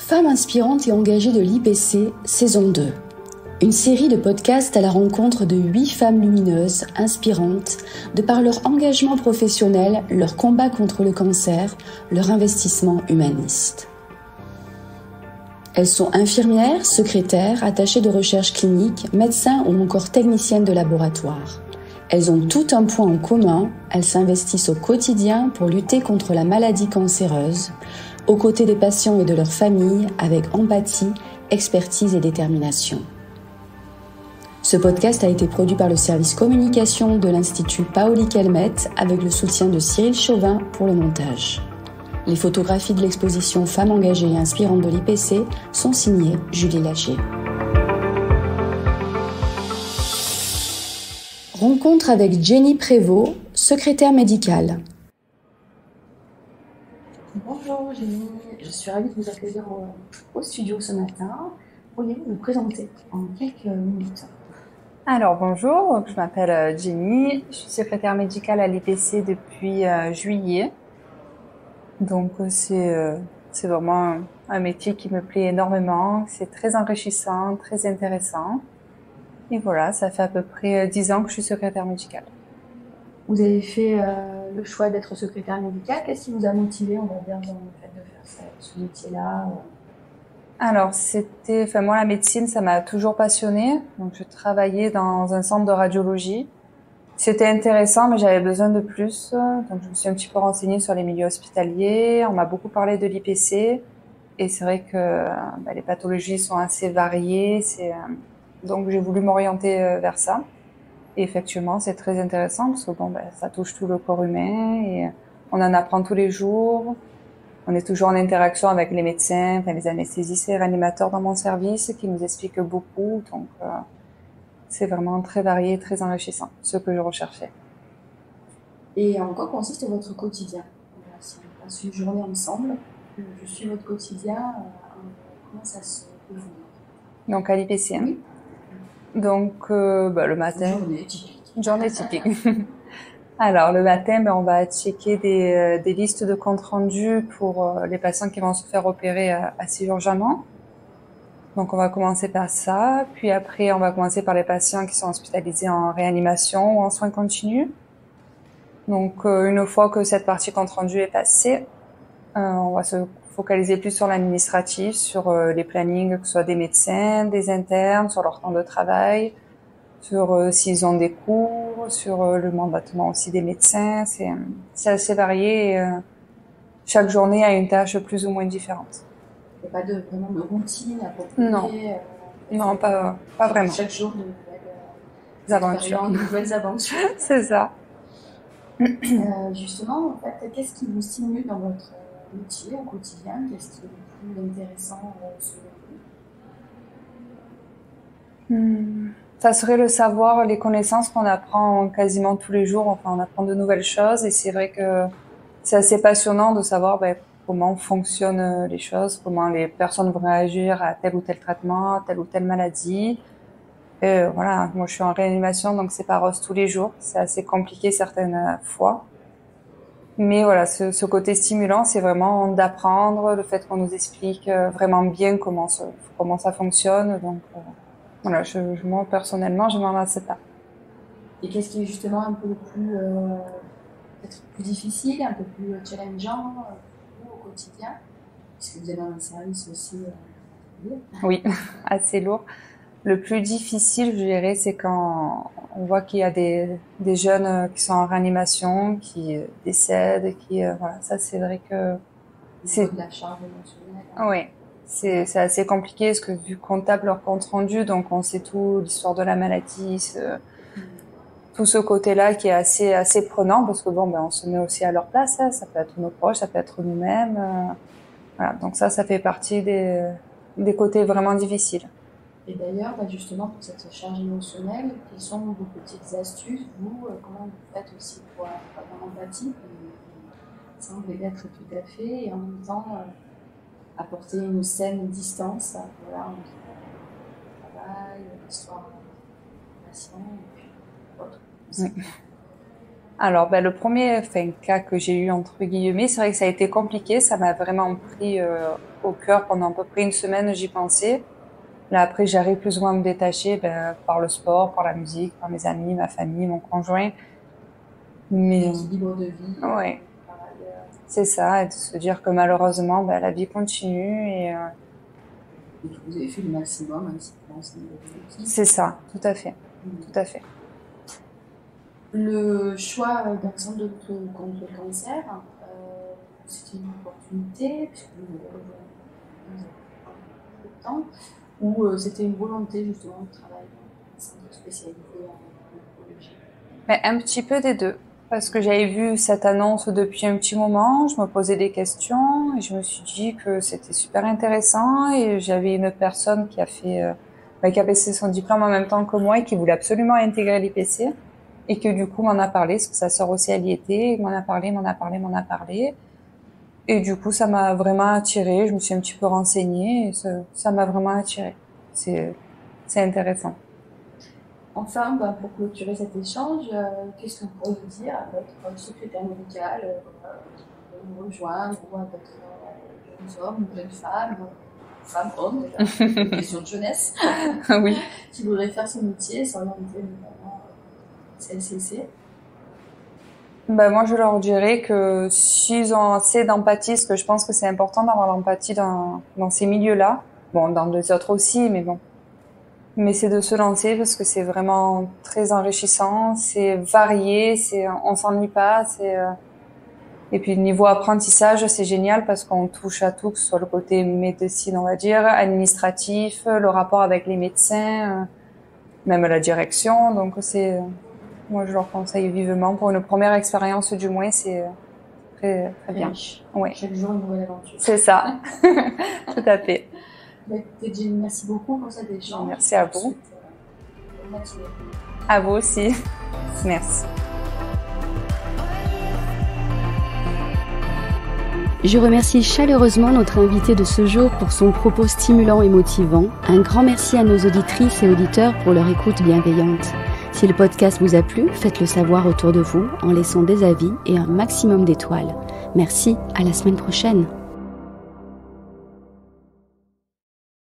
Femmes inspirantes et engagées de l'IPC, saison 2. Une série de podcasts à la rencontre de 8 femmes lumineuses, inspirantes, de par leur engagement professionnel, leur combat contre le cancer, leur investissement humaniste. Elles sont infirmières, secrétaires, attachées de recherche clinique, médecins ou encore techniciennes de laboratoire. Elles ont tout un point en commun, elles s'investissent au quotidien pour lutter contre la maladie cancéreuse, aux côtés des patients et de leurs familles, avec empathie, expertise et détermination. Ce podcast a été produit par le service communication de l'Institut Paoli Calmette avec le soutien de Cyril Chauvin pour le montage. Les photographies de l'exposition Femmes engagées et inspirantes de l'IPC sont signées Julie Lacher. Rencontre avec Jenny Prévost, secrétaire médicale. Bonjour Jenny, je suis ravie de vous accueillir au studio ce matin. Pourriez-vous vous présenter en quelques minutes ? Alors bonjour, je m'appelle Jenny, je suis secrétaire médicale à l'IPC depuis juillet. Donc c'est vraiment un métier qui me plaît énormément, c'est très enrichissant, très intéressant. Et voilà, ça fait à peu près 10 ans que je suis secrétaire médicale. Vous avez fait le choix d'être secrétaire médicale. Qu'est-ce qui vous a motivé, on va dire, dans le fait de faire ce métier-là ? Alors, moi, la médecine, ça m'a toujours passionnée. Donc, je travaillais dans un centre de radiologie. C'était intéressant, mais j'avais besoin de plus. Donc, je me suis un petit peu renseignée sur les milieux hospitaliers. On m'a beaucoup parlé de l'IPC. Et c'est vrai que les pathologies sont assez variées. Donc, j'ai voulu m'orienter vers ça. Et effectivement, c'est très intéressant parce que ça touche tout le corps humain et on en apprend tous les jours. On est toujours en interaction avec les médecins, les anesthésistes et les réanimateurs dans mon service qui nous expliquent beaucoup. Donc, c'est vraiment très varié, très enrichissant, ce que je recherchais. Et en quoi consiste votre quotidien ? Si on passe une journée ensemble, je suis votre quotidien, comment ça se déroule ? Donc, à l'IPC. Oui. Donc, le matin. Une journée typique. Alors, le matin, on va checker des listes de comptes rendus pour les patients qui vont se faire opérer assez urgemment. Donc, on va commencer par ça. Puis après, on va commencer par les patients qui sont hospitalisés en réanimation ou en soins continus. Donc, une fois que cette partie compte rendu est passée, on va se focaliser plus sur l'administratif, sur les plannings, que ce soit des médecins, des internes, sur leur temps de travail, sur s'ils ont des cours, sur le mandatement aussi des médecins. C'est assez varié et chaque journée a une tâche plus ou moins différente. Il n'y a pas vraiment de routine appropriée. Non, pas vraiment. Chaque jour de nouvelles aventures. C'est ça. Justement, en fait, qu'est-ce qui vous stimule dans votre métier au quotidien ? Qu'est-ce qui est le plus intéressant selon vous ? Ça serait le savoir, les connaissances qu'on apprend quasiment tous les jours. Enfin, on apprend de nouvelles choses et c'est vrai que c'est assez passionnant de savoir comment fonctionnent les choses, comment les personnes vont réagir à tel ou tel traitement, à telle ou telle maladie. Et voilà, moi je suis en réanimation, donc c'est pas rose tous les jours. C'est assez compliqué certaines fois. Mais voilà, ce côté stimulant, c'est vraiment d'apprendre, le fait qu'on nous explique vraiment bien comment ça fonctionne. Donc voilà, moi personnellement, je m'en lasse pas. Et qu'est-ce qui est justement un peu plus, peut-être plus difficile, un peu plus challengeant pour vous au quotidien ? Puisque vous avez un service aussi lourd. Oui, assez lourd. Le plus difficile, je dirais, c'est quand on voit qu'il y a des jeunes qui sont en réanimation, qui décèdent, ça c'est vrai que c'est de la charge émotionnelle. Oui, c'est assez compliqué parce que vu qu'on tape leur compte rendu, donc on sait tout, l'histoire de la maladie, tout ce côté-là qui est assez prenant parce que on se met aussi à leur place, hein, ça peut être nos proches, ça peut être nous-mêmes. Voilà, donc ça fait partie des côtés vraiment difficiles. Et d'ailleurs, justement, pour cette charge émotionnelle, quelles sont vos petites astuces, vous, comment vous faites aussi pour avoir l'empathie, ça semble être tout à fait, et en même temps apporter une saine distance entre le travail, l'histoire du patient et puis autre. Oui. Alors, le premier cas que j'ai eu, entre guillemets, c'est vrai que ça a été compliqué. Ça m'a vraiment pris au cœur pendant à peu près une semaine, j'y pensais. Là, après, j'arrive plus ou moins à me détacher par le sport, par la musique, par mes amis, ma famille, mon conjoint. Mais l'équilibre de vie. Ouais. C'est ça, et de se dire que malheureusement, la vie continue et que vous avez fait le maximum, même si c'est ça, tout à fait. Tout à fait. Le choix d'un centre de lutte contre le cancer, c'était une opportunité, puisque vous avez peu de temps, ou c'était une volonté justement de travailler dans un centre spécialisé en oncologie? Un petit peu des deux. Parce que j'avais vu cette annonce depuis un petit moment, je me posais des questions et je me suis dit que c'était super intéressant et j'avais une personne qui a fait, qui a passé son diplôme en même temps que moi et qui voulait absolument intégrer l'IPC et que du coup m'en a parlé, parce que sa sœur aussi elle y était, m'en a parlé et du coup ça m'a vraiment attirée, je me suis un petit peu renseignée et ça m'a vraiment attirée. C'est intéressant. Enfin, pour clôturer cet échange, qu'est-ce que vous pourriez dire à votre secrétaire médical pour nous rejoindre, ou à d'autres jeunes hommes, jeunes femmes, hommes, déjà, une question de jeunesse, Oui. qui voudraient faire ce métier, s'orienter notamment CLCC? Moi, je leur dirais que s'ils ont assez d'empathie, parce que je pense que c'est important d'avoir l'empathie dans ces milieux-là, bon, dans les autres aussi, mais bon. Mais c'est de se lancer parce que c'est vraiment très enrichissant, c'est varié, on s'ennuie pas, et puis niveau apprentissage, c'est génial parce qu'on touche à tout, que ce soit le côté médecine, on va dire, administratif, le rapport avec les médecins, même la direction. Donc moi je leur conseille vivement pour une première expérience du moins, c'est très très bien. Ouais. Chaque jour une nouvelle aventure. C'est ça, tout à fait. Écoutez, Jenny, merci beaucoup pour cet échange. Merci à vous. À vous aussi. Merci. Je remercie chaleureusement notre invité de ce jour pour son propos stimulant et motivant. Un grand merci à nos auditrices et auditeurs pour leur écoute bienveillante. Si le podcast vous a plu, faites-le savoir autour de vous en laissant des avis et un maximum d'étoiles. Merci, à la semaine prochaine.